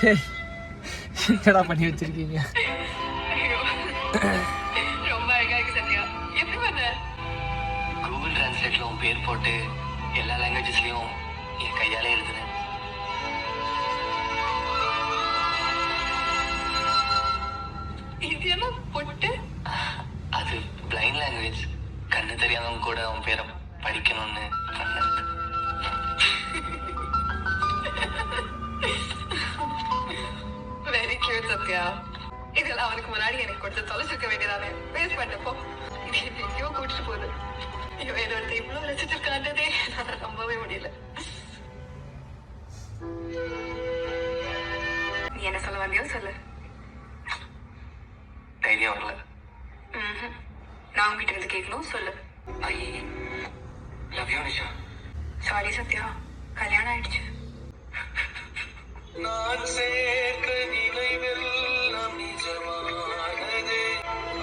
என்னடா பண்ணி வச்சிருக்கீங்க? ரொம்ப அழகா இருக்கு சத்யா. எப்படி பண்ண? கூகுள் டிரான்ஸ்லேட்ல உன் பேர் போட்டு எல்லா லாங்குவேஜஸ்லயும் என் கையால எழுதுனேன். இது என்ன போட்டு? அது பிளைண்ட் லாங்குவேஜ். கண்ணு தெரியாதவங்க கூட உன் பேரை படிக்கணும்னு பண்ணேன். Very cute Sathya. இதெல்லாம் அவனுக்கு முன்னாடி எனக்கு கொடுத்து தொலைச்சிருக்க வேண்டியதானே. வேஸ்ட் பண்ணப்போ இது எங்கேயோ கூட்டிட்டு போகுது. ஐயோ என்னோட இவ்வளவு ரசிச்சிருக்காண்டதே நான் நம்பவே முடியல. நீ என்ன சொல்ல வந்தியோ சொல்லு. தைரியம் வரல. நான் உங்ககிட்ட இருந்து கேட்கணும், சொல்லு. I love you Nisha. Sorry Sathya, கல்யாணம் ஆயிடுச்சு. நான் சேர்க்க நினைவெல்லாம் நிஜமானதே,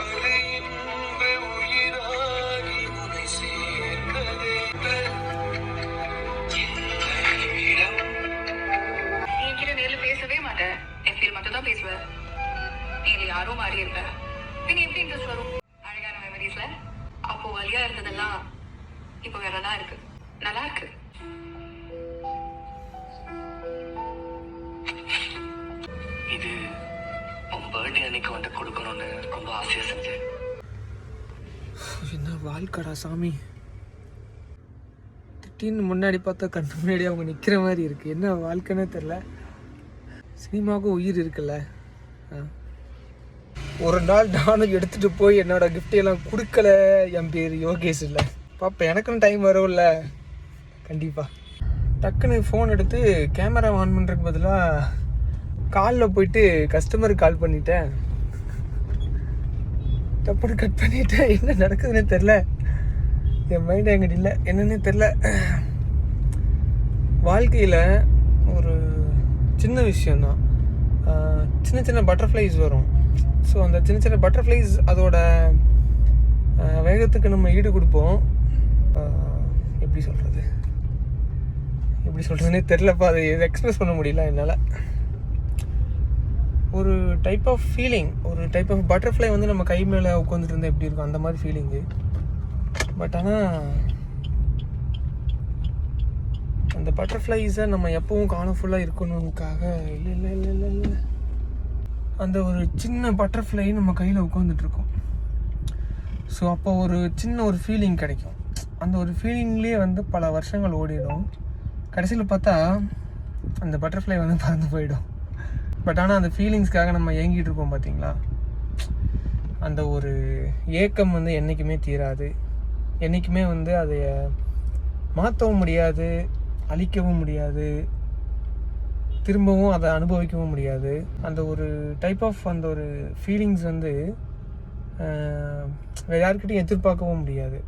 அது இன்ப உயிராகி உன்னை சேர்க்கதே. நீ என்கிட்ட நேர்ல பேசவே மாட்டேன், எஃபில் மட்டும் தான் பேசுவேன். நீ யாரோ மாறி இருக்க. நீங்க எப்படி இன்ட்ரெஸ்ட் வரும்? அழகான மெமரிஸ்ல அப்போ வலியா இருந்ததெல்லாம் இப்போ வேறதான் இருக்கு. நல்லா இருக்கு. இது உன் பர்த்டே அன்னைக்கு வந்து கொடுக்கணும்னு ரொம்ப ஆசையா செஞ்சேன். என்ன வாழ்க்கடா சாமி. திடீர்னு முன்னாடி பார்த்தா கண்ணு முன்னாடி அவங்க நிற்கிற மாதிரி இருக்குது. என்ன வாழ்க்கைன்னே தெரில. சினிமாவுக்கும் உயிர் இருக்குல்ல. ஒரு நாள் நானும் எடுத்துகிட்டு போய் என்னோடய கிஃப்டையெல்லாம் கொடுக்கல. என் பேர் யோகேஷ் இல்லை பாப்பா. எனக்குன்னு டைம் வரும்ல கண்டிப்பாக. டக்குன்னு ஃபோன் எடுத்து கேமரா ஆன் பண்ணுறதுக்கு பதிலாக காலில் போயிட்டு கஸ்டமருக்கு கால் பண்ணிட்டேன். டப்புன்னு கட் பண்ணிட்டேன். என்ன நடக்குதுன்னே தெரில. என் மைண்ட் எங்கிட்ட இல்லை, என்னன்னே தெரில. வாழ்க்கையில் ஒரு சின்ன விஷயந்தான், சின்ன சின்ன பட்டர்ஃப்ளைஸ் வரும். ஸோ அந்த சின்ன சின்ன பட்டர்ஃப்ளைஸ் அதோட வேகத்துக்கு நம்ம ஈடு கொடுப்போம். எப்படி சொல்கிறதுனே தெரிலப்பா. அது எக்ஸ்பிரஸ் பண்ண முடியல என்னால். ஒரு டைப் ஆஃப் ஃபீலிங், ஒரு டைப் ஆஃப் பட்டர்ஃப்ளை வந்து நம்ம கை மேலே உட்காந்துட்டு இருந்தால் எப்படி இருக்கும் அந்த மாதிரி ஃபீலிங்கு. பட் ஆனால் அந்த பட்டர்ஃப்ளைஸை நம்ம எப்பவும் காலர்ஃபுல்லாக இருக்கணுக்காக இல்லை அந்த ஒரு சின்ன பட்டர்ஃப்ளை நம்ம கையில் உட்காந்துட்ருக்கோம். ஸோ அப்போ ஒரு சின்ன ஒரு ஃபீலிங் கிடைக்கும். அந்த ஒரு ஃபீலிங்லேயே வந்து பல வருஷங்கள் ஓடிடும். கடைசியில் பார்த்தா அந்த பட்டர்ஃப்ளை வந்து பறந்து போயிடும். பட் ஆனால் அந்த ஃபீலிங்ஸ்க்காக நம்ம ஏங்கிட்டு இருப்போம் பார்த்தீங்களா. அந்த ஒரு ஏக்கம் வந்து என்றைக்குமே தீராது. என்றைக்குமே வந்து அதை மாற்றவும் முடியாது, அழிக்கவும் முடியாது, திரும்பவும் அதை அனுபவிக்கவும் முடியாது. அந்த ஒரு டைப் ஆஃப் அந்த ஒரு ஃபீலிங்ஸ் வந்து வேறு யாருக்கிட்டையும் எதிர்பார்க்கவும் முடியாது.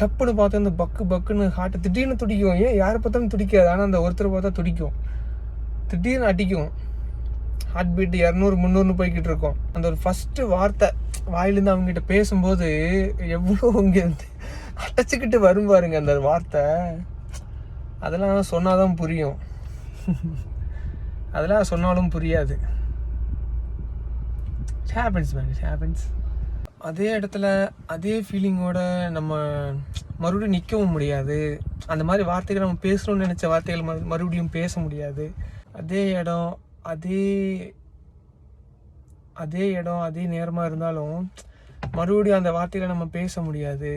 டப்புன்னு பார்த்தா அந்த பக்குன்னு ஹார்ட்டை திடீர்னு துடிக்கும். ஏன் யாரை பார்த்தாலும் துடிக்காது, ஆனால் அந்த ஒருத்தரை பார்த்தா துடிக்கும், திடீர்னு அடிக்கும். ஹார்ட் பீட் 200-300 போய்கிட்டு இருக்கோம். அந்த ஒரு ஃபஸ்ட்டு வார்த்தை வாயிலேருந்து அவங்ககிட்ட பேசும்போது எவ்வளோ இங்கே வந்து அடைச்சிக்கிட்டு வரும் பாருங்க அந்த வார்த்தை. அதெல்லாம் சொன்னாதான் புரியும். அதெல்லாம் சொன்னாலும் புரியாது. It happens. அதே இடத்துல அதே ஃபீலிங்கோட நம்ம மறுபடியும் நிற்கவும் முடியாது. அந்த மாதிரி வார்த்தைகள் நம்ம பேசணும்னு நினச்ச வார்த்தைகள் மறுபடியும் பேச முடியாது. அதே இடம் அதே நேரமாக இருந்தாலும் மறுபடியும் அந்த வார்த்தைகளை நம்ம பேச முடியாது,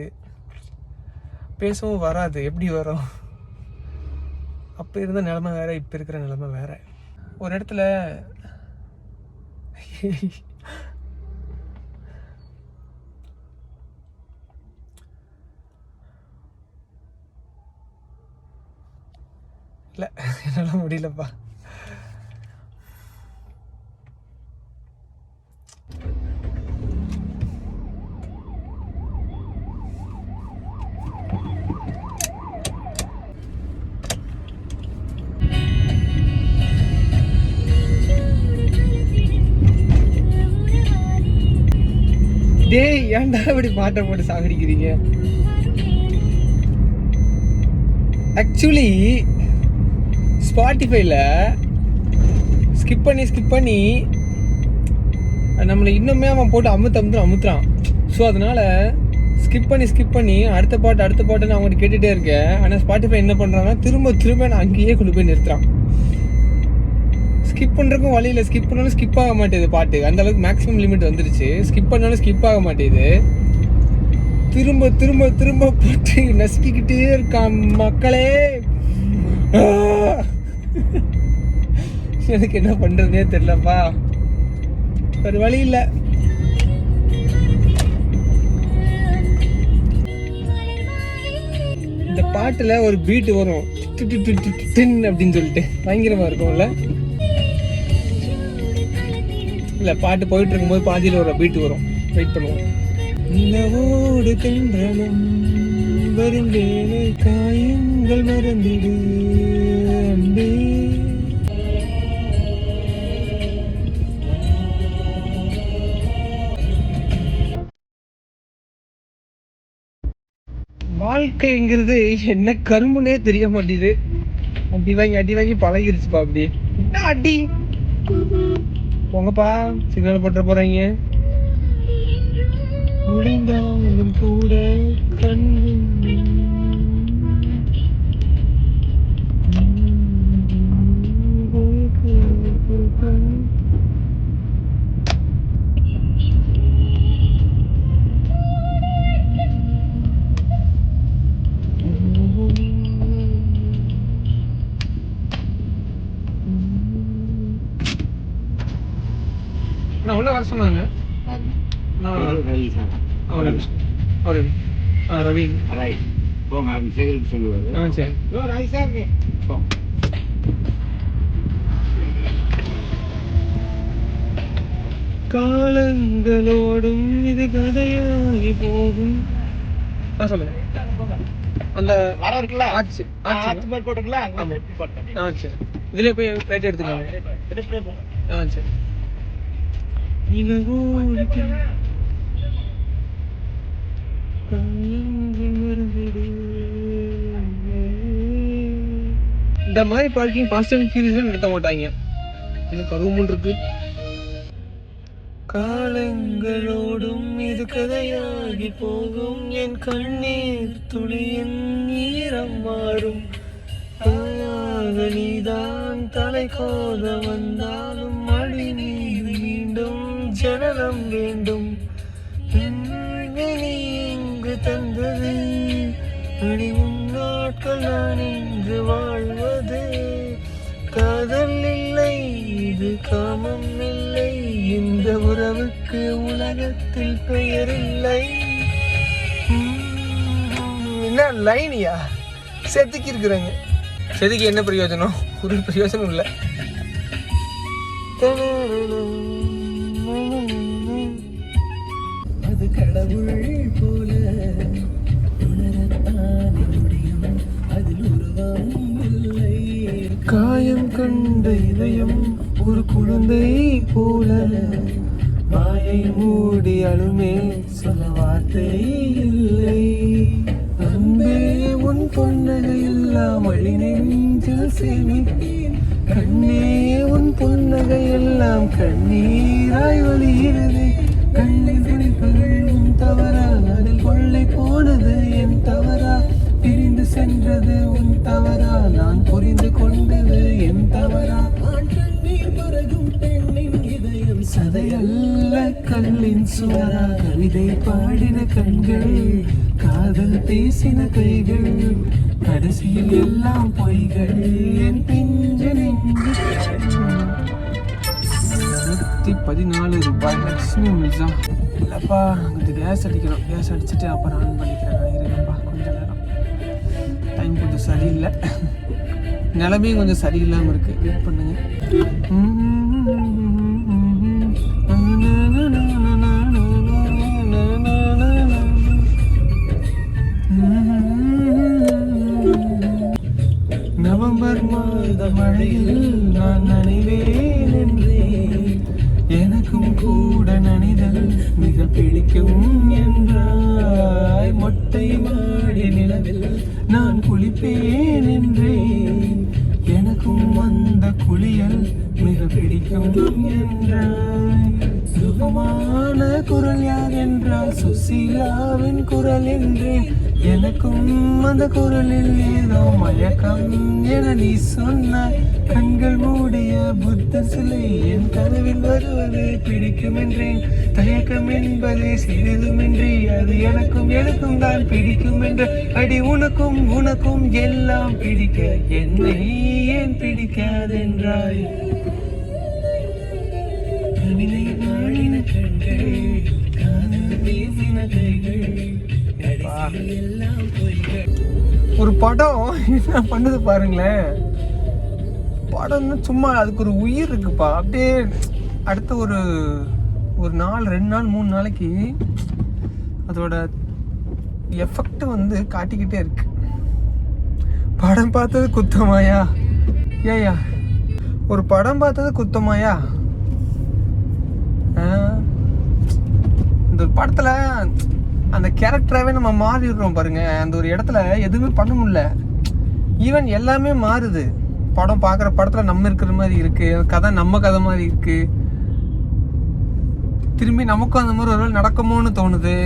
பேசவும் வராது. எப்படி வரும்? அப்போ இருந்த நிலைமை வேறு, இப்போ இருக்கிற நிலைமை வேறு. ஒரு இடத்துல இல்லை என்னால் முடியலப்பா. டேய் ஏன்டா இப்படி பாட்டை போட்டு சாகடிக்கிறீங்க? ஆக்சுவலி ஸ்பாட்டிஃபைல ஸ்கிப் பண்ணி நம்மளை இன்னுமே அவன் போட்டு அமுத்துறான். ஸோ அதனால ஸ்கிப் பண்ணி அடுத்த பாட்டு நான் அவங்ககிட்ட கேட்டுகிட்டே இருக்கேன். ஆனால் ஸ்பாட்டிஃபை என்ன பண்ணுறாங்கன்னா திரும்ப நான் அங்கேயே கொண்டு போய் நிறுத்துறான். ஸ்கிப் பண்ணுறக்கும் வழியில் ஸ்கிப் பண்ணாலும் ஸ்கிப் ஆக மாட்டேது பாட்டு. அந்த அளவுக்கு மேக்ஸிமம் லிமிட் வந்துருச்சு. ஸ்கிப் பண்ணாலும் ஸ்கிப் ஆக மாட்டேது. திரும்ப போட்டு நசுக்கிக்கிட்டே இருக்கான் மக்களே. எனக்கு என்ன பண்ணுறதுனே தெரியலப்பா. ஒரு வழி இல்லை. இந்த பாட்டில் ஒரு பீட்டு வரும் அப்படின்னு சொல்லிட்டு பயங்கரமாக இருக்கும்ல. இல்லை பாட்டு போயிட்டு இருக்கும்போது பாதியில் ஒரு பீட்டு வரும். வெயிட் பண்ணுவோம். நிலவோடு தென்றலும் வரும் வேலை காயங்கள் மறந்திடு அன்பே. வாழ்க்கைங்கிறது என்ன கரும்புனே தெரிய மாட்டேது. அடி வாங்கி பழகிருச்சுப்பா. அப்படி அடி போங்கப்பா. சிக்னல் போட்ட போறாங்க. முடிந்தாலும் கூட நான் உள்ள வர சொன்னாங்க. ரவி சரி. காலங்களோடும் இது கதையாகி போகும். சொல்லுங்க. அந்த மரம் இருக்குல்ல, ஆச்சு போட்டுங்களா? சரி, இதுல போய் ரைட் எடுத்துக்கலாம். சரி. இந்த மாதிரி பார்க்கிங் ஃபாஸ்ட் அண்ட் ஃபியூரியஸ்ல நிறுத்த மாட்டாங்க. எனக்கு கருவமுன் இருக்கு. காலங்களோடும் இது கதையாகி போகும். என் கண்ணீர் துளியின் ஈரம் மாறும். நீதான் தலை கோத வந்தாலும் அடி மீது மீண்டும் ஜனனம் வேண்டும். இங்கு தந்தது அடி நாட்கள் நான் இன்று வாழ்வது. காதல் இல்லை, இது காமம் இல்லை. இந்த உறவுக்கு உலகத்தில் பெயர் இல்லை. என்ன லைனியா செதுக்கி இருக்கிறாங்க. செதுக்கி என்ன பிரயோஜனம்? ஒரு பிரயோஜனம் இல்லை. அது கடவுள் போல உணரத்தான் முடியும். அதில் உருவம் இல்லை. காயம் கண்ட இதயம் ஒரு குழந்தை போல வாயை மூடி அழுமே சொல்ல வார்த்தை இல்லை. அன்பே உன் பொன்னகை எல்லாம் அழி நெஞ்சில் சேமித்தேன். கண்ணே உன் பொன்னகை எல்லாம் கண்ணீராய் வழிகிறது. கண்ணில் துணிப்புகள் உன் தவறா? அதில் கொள்ளை போனது என் தவறா? பிரிந்து சென்றது உன் தவறா? நான் புரிந்து கொண்டது என் தவறா? சதையல்ல கல்லின் சுவரா? கவிதை பாடின கண்கள், காதல் பேசின கைகள், கடைசியில் எல்லாம் பொய்கள். என் பிஞ்சு நெஞ்சு 114 ரூபாய் லட்சுமி மிர்சா. இல்லைப்பா, கொஞ்சம் கேஸ் அடிக்கணும். கேஸ் அடிச்சுட்டு அப்புறம் ஆன் பண்ணிக்கிறேன். இருங்கப்பா, கொஞ்சம் நேரம். டைம் கொஞ்சம் சரியில்லை. நிலைமையும் கொஞ்சம் சரியில்லாமல் இருக்குது. வெயிட் பண்ணுங்க. நவம்பர் மாத மழையில் நான் நனைவேன் என்றேன். எனக்கும் கூட நனைதல் மிக பிடிக்கும் என்றாய். மொட்டை மாடி நிலவில் நான் குளிப்பேன் என்றேன். எனக்கும் அந்த குளியல் மிக பிடிக்கும் சுகமான குரல் யார் என்றால் சுசீலாவின் குரல் என்றேன். எனக்கும் அந்த குரலில் ஏதோ மயக்கம் என நீ சொன்னாய். கண்கள் மூடிய புத்தர் சிலை என் கனவில் வருவது பிடிக்கும் என்றேன். தயக்கம் என்பது சிறிதுமின்றி அது எனக்கும் தான் பிடிக்கும் என்று. அடி உனக்கும் எல்லாம் பிடிக்க என்னை ஏன் பிடிக்காதென்றாய். ஒரு படம் என்ன பண்ணுது பாருங்களேன். படம்னு சும்மா அதுக்கு ஒரு உயிர் இருக்குப்பா. அப்படியே அடுத்த ஒரு நாள் 2 நாள் 3 நாளைக்கு அதோட எஃபெக்ட் வந்து காட்டிக்கிட்டே இருக்கு. படம் பார்த்தது குத்தமாயா? ஏயா ஒரு படம் பார்த்தது குத்தமாயா? இந்த படத்துல அந்த கேரக்டராகவே நம்ம மாறிடுறோம் பாருங்க. அந்த ஒரு இடத்துல எதுவுமே பண்ண முடியல. ஈவன் எல்லாமே மாறுது. படம் பார்க்குற படத்தில் நம்ம இருக்கிற மாதிரி இருக்கு, கதை நம்ம கதை மாதிரி இருக்கு. திரும்பி நமக்கும் அந்த மாதிரி ஒரு வேளை நடக்குமோன்னு தோணுது.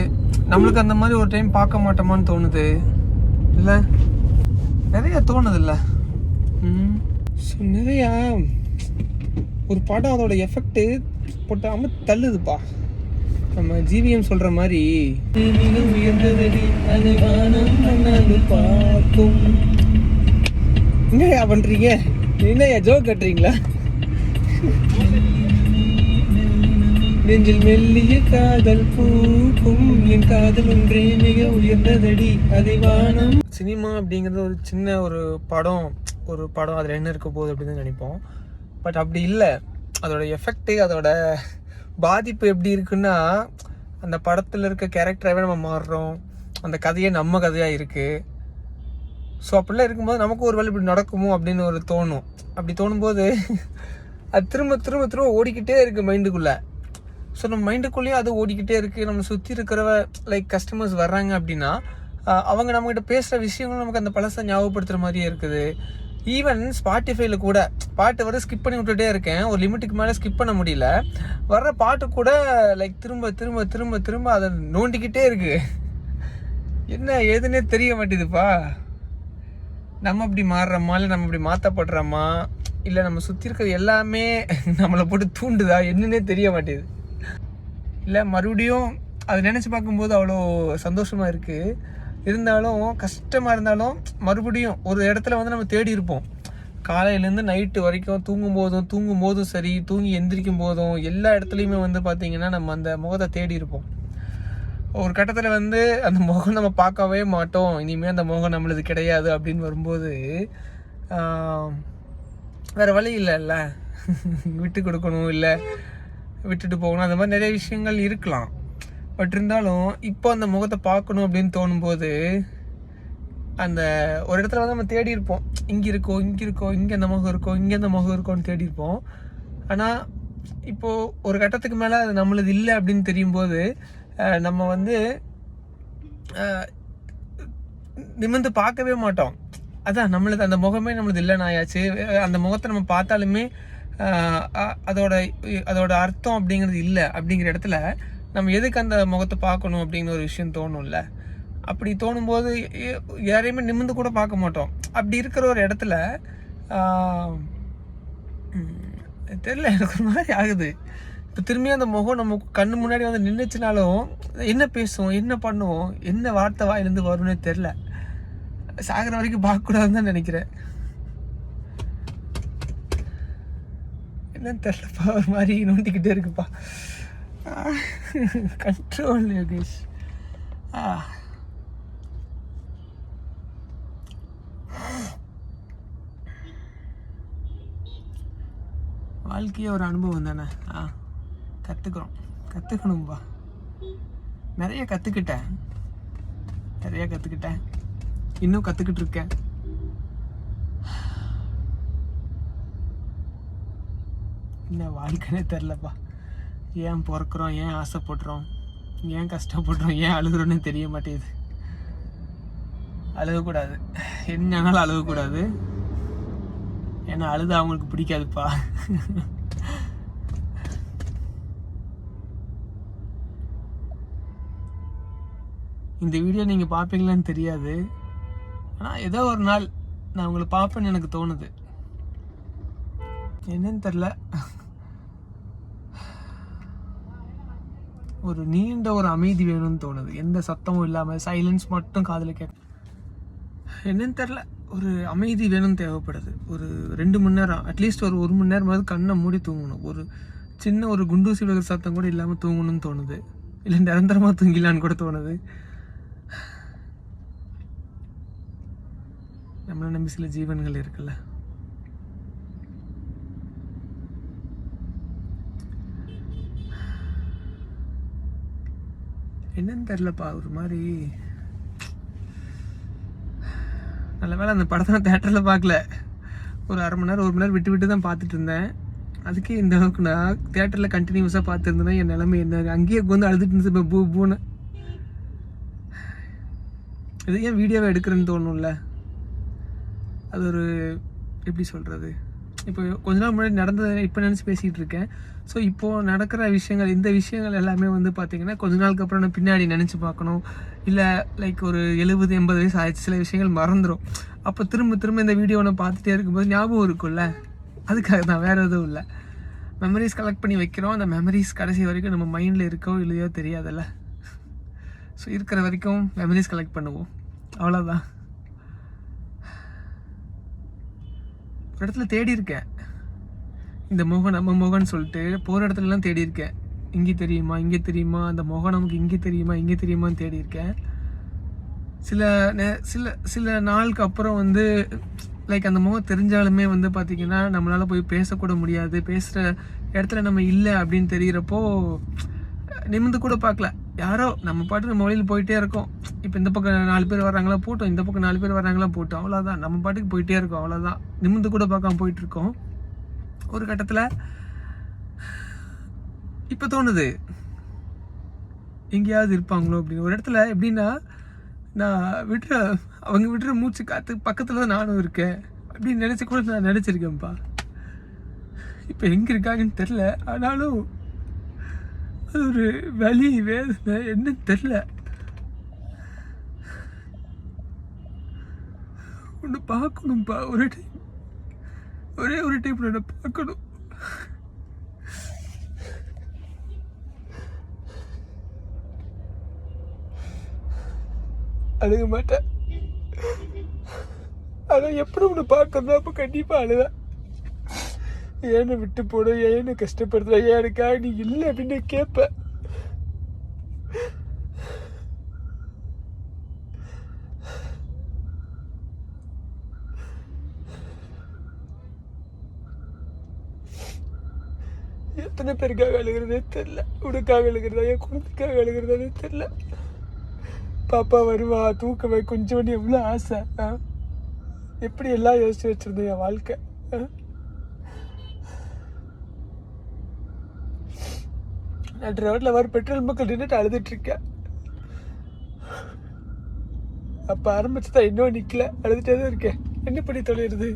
நம்மளுக்கு அந்த மாதிரி ஒரு டைம் பார்க்க மாட்டோமான்னு தோணுது. இல்லை நிறைய தோணுது இல்லை? நிறையா ஒரு படம் அதோட எஃபெக்ட் போட்டாமல் தள்ளுதுப்பா. நம்ம ஜிவிஎம் சொல்ற மாதிரி என்னையா பண்றீங்க? என்னையா ஜோக் கட்டுறீங்களா? நெஞ்சில் மெல்லிய காதல் பூக்கும் என் காதல் ஒன்றே மிக உயர்ந்ததடி அதை வானம். சினிமா அப்படிங்கிறது ஒரு சின்ன ஒரு படம் அதில் என்ன இருக்க போகுது அப்படின்னு நினைப்போம். பட் அப்படி இல்லை. அதோட எஃபெக்ட், அதோட பாதிப்பு எப்படி இருக்குன்னா, அந்த படத்தில் இருக்க கேரக்டராகவே நம்ம மாறுறோம். அந்த கதையே நம்ம கதையாக இருக்குது. ஸோ அப்படிலாம் இருக்கும்போது நமக்கு ஒரு வேளை இப்படி நடக்குமோ அப்படின்னு ஒரு தோணும். அப்படி தோணும்போது அது திரும்ப ஓடிக்கிட்டே இருக்குது மைண்டுக்குள்ளே. ஸோ நம்ம மைண்டுக்குள்ளேயும் அது ஓடிக்கிட்டே இருக்குது. நம்ம சுற்றி இருக்கிறவ லைக் கஸ்டமர்ஸ் வர்றாங்க அப்படின்னா அவங்க நம்மகிட்ட பேசுகிற விஷயங்களும் நமக்கு அந்த பழசை ஞாபகப்படுத்துகிற மாதிரியே இருக்குது. ஈவன் ஸ்பாட்டிஃபைல கூட பாட்டு வர ஸ்கிப் பண்ணி விட்டுட்டே இருக்கேன். ஒரு லிமிட்டுக்கு மேலே ஸ்கிப் பண்ண முடியல. வர்ற பாட்டு கூட லைக் திரும்ப அதை நோண்டிக்கிட்டே இருக்கு. என்ன ஏதுன்னே தெரிய மாட்டேதுப்பா. நம்ம அப்படி மாறுறோமா, இல்லை நம்ம அப்படி மாற்றப்படுறோமா, இல்லை நம்ம சுற்றி இருக்கிறது எல்லாமே நம்மளை போட்டு தூண்டுதா என்னன்னே தெரிய மாட்டேது. இல்லை மறுபடியும் அதை நினச்சி பார்க்கும்போது அவ்வளோ சந்தோஷமாக இருக்குது. இருந்தாலும் கஷ்டமாக இருந்தாலும் மறுபடியும் ஒரு இடத்துல வந்து நம்ம தேடி இருப்போம். காலையிலேருந்து நைட்டு வரைக்கும் தூங்கும் போதும் சரி, தூங்கி எந்திரிக்கும் போதும் எல்லா இடத்துலையுமே வந்து பார்த்திங்கன்னா நம்ம அந்த முகத்தை தேடி இருப்போம். ஒரு கட்டத்தில் வந்து அந்த முகம் நம்ம பார்க்கவே மாட்டோம். இனிமேல் அந்த முகம் நம்மளது கிடையாது அப்படின்னு வரும்போது வேறு வழி இல்லைல்ல, விட்டு கொடுக்கணும், இல்லை விட்டுட்டு போகணும். அந்த மாதிரி நிறைய விஷயங்கள் இருக்கலாம். பட் இருந்தாலும் இப்போ அந்த முகத்தை பார்க்கணும் அப்படின்னு தோணும்போது அந்த ஒரு இடத்துல வந்து நம்ம தேடி இருப்போம். இங்கே இருக்கோ, இங்கே அந்த முகம் இருக்கோ, இங்கே அந்த முகம் இருக்கோன்னு தேடி இருப்போம். ஆனால் இப்போது ஒரு கட்டத்துக்கு மேலே அது நம்மளது இல்லை அப்படின்னு தெரியும் போது நம்ம வந்து நிமிர்ந்து பார்க்கவே மாட்டோம். அதான் நம்மளது அந்த முகமே நம்மளது இல்லைன்னு ஆயாச்சு. அந்த முகத்தை நம்ம பார்த்தாலுமே அதோட அர்த்தம் அப்படிங்கிறது இல்லை. அப்படிங்கிற இடத்துல நம்ம எதுக்கு அந்த முகத்தை பார்க்கணும் அப்படிங்கிற ஒரு விஷயம் தோணும்ல. அப்படி தோணும்போது யாரையுமே நிமிர்ந்து கூட பார்க்க மாட்டோம். அப்படி இருக்கிற ஒரு இடத்துல தெரியல, எனக்கு ஒரு மாதிரி ஆகுது. இப்போ திரும்பியும் அந்த முகம் நம்ம கண்ணு முன்னாடி வந்து நின்றுச்சுனாலும் என்ன பேசுவோம், என்ன பண்ணுவோம், என்ன வார்த்தை வாயிலேருந்து வரும்னே தெரில. சாகிற வரைக்கும் பார்க்கக்கூடாதுன்னு தான் நினைக்கிறேன். என்னன்னு தெரிலப்பா, ஒரு மாதிரி நோண்டிக்கிட்டே இருக்குப்பா. கண்ட்ரோல் யோகேஷ். வாழ்க்கையே ஒரு அனுபவம் தானே. கற்றுக்கணும்பா. நிறைய கற்றுக்கிட்டேன், இன்னும் கற்றுக்கிட்டு இருக்கேன். என்ன வாழ்க்கைனே தெரிலப்பா. ஏன் பிறக்கிறோம், ஏன் ஆசைப்படுறோம், ஏன் கஷ்டப்படுறோம், ஏன் அழுகுறோன்னு தெரிய மாட்டேங்குது. அழுகக்கூடாது, என்னன்னாலும் அழுகக்கூடாது. ஏன்னா அழுது அவங்களுக்கு பிடிக்காதுப்பா. இந்த வீடியோ நீங்கள் பார்ப்பீங்களான்னு தெரியாது. ஆனால் ஏதோ ஒரு நாள் நான் உங்களை பார்ப்பேன்னு எனக்கு தோணுது. என்னன்னு தெரில, ஒரு நீண்ட ஒரு அமைதி வேணும்னு தோணுது. எந்த சத்தமும் இல்லாமல் சைலன்ஸ் மட்டும் காதில் கேட்க. என்னன்னு தெரில, ஒரு அமைதி வேணும்னு தேவைப்படுது. ஒரு 2 மணி நேரம் அட்லீஸ்ட் ஒரு மணி நேரமாவது கண்ணை மூடி தூங்கணும். ஒரு சின்ன ஒரு குண்டூசி விழுகிற சத்தம் கூட இல்லாமல் தூங்கணும்னு தோணுது. இல்லை நிரந்தரமாக தூங்கிலான்னு கூட தோணுது. நம்மளை நம்பி சில ஜீவன்கள் இருக்குல்ல. என்னன்னு தெரிலப்பா, ஒரு மாதிரி. நல்ல வேலை அந்த படத்தை நான் தேட்டரில் பார்க்கல. ஒரு அரை மணி நேரம் 1 மணி நேரம் விட்டு விட்டு தான் பார்த்துட்டு இருந்தேன். அதுக்கே இந்த அளவுக்கு நான் தேட்டரில் கண்டினியூஸாக பார்த்துருந்தேன்னா என் நிலைமை என்ன, அங்கேயே வந்து அழுதுட்டு இருந்துச்சு இப்போ பூன்னு. இது ஏன் வீடியோவை எடுக்கிறேன்னு தோணும்ல. அது ஒரு எப்படி சொல்கிறது, இப்போ கொஞ்ச நாள் முன்னாடி நடந்ததை இப்போ நினச்சி பேசிகிட்டு இருக்கேன். ஸோ இப்போது நடக்கிற விஷயங்கள், இந்த விஷயங்கள் எல்லாமே வந்து பார்த்திங்கன்னா கொஞ்ச நாளுக்கு அப்புறம் நான் பின்னாடி நினச்சி பார்க்கணும். இல்லை லைக் ஒரு 70-80 வயசு ஆயிடுச்சு, சில விஷயங்கள் மறந்துடும். அப்போ திரும்ப இந்த வீடியோ நான் பார்த்துட்டே இருக்கும்போது ஞாபகம் இருக்கும்ல, அதுக்காக தான், வேறு எதுவும் இல்லை. மெமரிஸ் கலெக்ட் பண்ணி வைக்கிறோம். அந்த மெமரிஸ் கடைசி வரைக்கும் நம்ம மைண்டில் இருக்கோ இல்லையோ தெரியாதுல்ல. ஸோ இருக்கிற வரைக்கும் மெமரிஸ் கலெக்ட் பண்ணுவோம், அவ்வளோதான். ஒரு இடத்துல தேடி இருக்கேன், இந்த முகம் நம்ம முகம்னு சொல்லிட்டு போகிற இடத்துலலாம் தேடி இருக்கேன். இங்கே தெரியுமா, இங்கே தெரியுமா, அந்த முகம் நமக்கு இங்கே தெரியுமா, இங்கே தெரியுமான்னு தேடி இருக்கேன். சில நாளுக்கு அப்புறம் வந்து லைக் அந்த முகம் தெரிஞ்சாலுமே வந்து பார்த்திங்கன்னா நம்மளால் போய் பேசக்கூட முடியாது. பேசுகிற இடத்துல நம்ம இல்லை அப்படின்னு தெரிகிறப்போ நிமிந்து கூட பார்க்கல. யாரோ நம்ம பாட்டு நம்ம வழியில் போயிட்டே இருக்கோம். இப்போ இந்த பக்கம் 4 பேர் வர்றாங்களா போட்டோம், இந்த பக்கம் 4 பேர் வர்றாங்களா போட்டோம், அவ்வளோதான். நம்ம பாட்டுக்கு போயிட்டே இருக்கோம், அவ்வளோதான். நிமிந்து கூட பார்க்காம போயிட்டுருக்கோம். ஒரு கட்டத்தில் இப்போ தோணுது எங்கேயாவது இருப்பாங்களோ அப்படின்னு. ஒரு இடத்துல எப்படின்னா, நான் அவங்க விடுற மூச்சு காற்று பக்கத்தில் தான் நானும் இருக்கேன் அப்படின்னு நினச்சி கூட நான் நினச்சிருக்கேன்ப்பா. இப்போ எங்கே இருக்காங்கன்னு தெரில, ஆனாலும் அது ஒரு வலி, வேதனை, என்னன்னு தெரில. உன்னை பார்க்கணும்ப்பா, ஒரே ஒரு டைம் உன்னை பார்க்கணும். அழுக மாட்டேன், ஆனால் எப்படி உன்னை பார்க்கறதா அப்போ கண்டிப்பாக அழுவேன். ஏன்னு விட்டு போட, ஏன்னு கஷ்டப்படுற, ஏனுக்காக நீ இல்லை அப்படின்னு கேட்பேன். எத்தனை பேருக்காக அழுகிறதே தெரில. உனக்காக அழுகிறதா, என் குழந்தைக்காக அழுகிறதானே தெரில. பாப்பா வருவா, தூக்கவை கொஞ்சம் எவ்வளோ ஆசை. எப்படி எல்லாம் யோசிச்சு வச்சிருந்தேன் என் வாழ்க்கை. நான் ரோட்ல வர பெட்ரோல் மக்கள் நின்றுட்டு அழுதுட்டு இருக்கேன். அப்ப ஆரம்பிச்சுதான் இன்னும் நிக்கல, அழுதுட்டே தான் இருக்கேன். என்ன பண்ணி தொலைறது?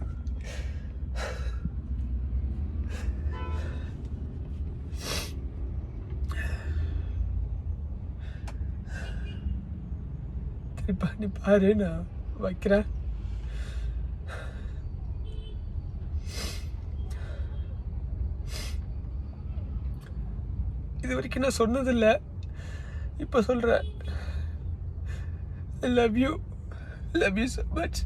சரிப்பா, நீ பாரு, நான் வைக்கிறேன். இது வரைக்கும் நான் சொன்னதில்லை, இப்போ சொல்கிறேன். Love you so much.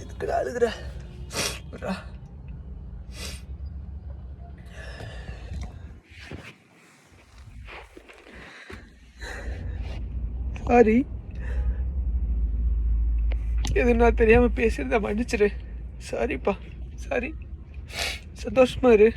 இதுக்கு அழுகுற சாரி, எது நான் தெரியாமல் பேசுகிறத மன்னிச்சிரு. சாரிப்பா, சாரி. சந்தோஷமா இரு.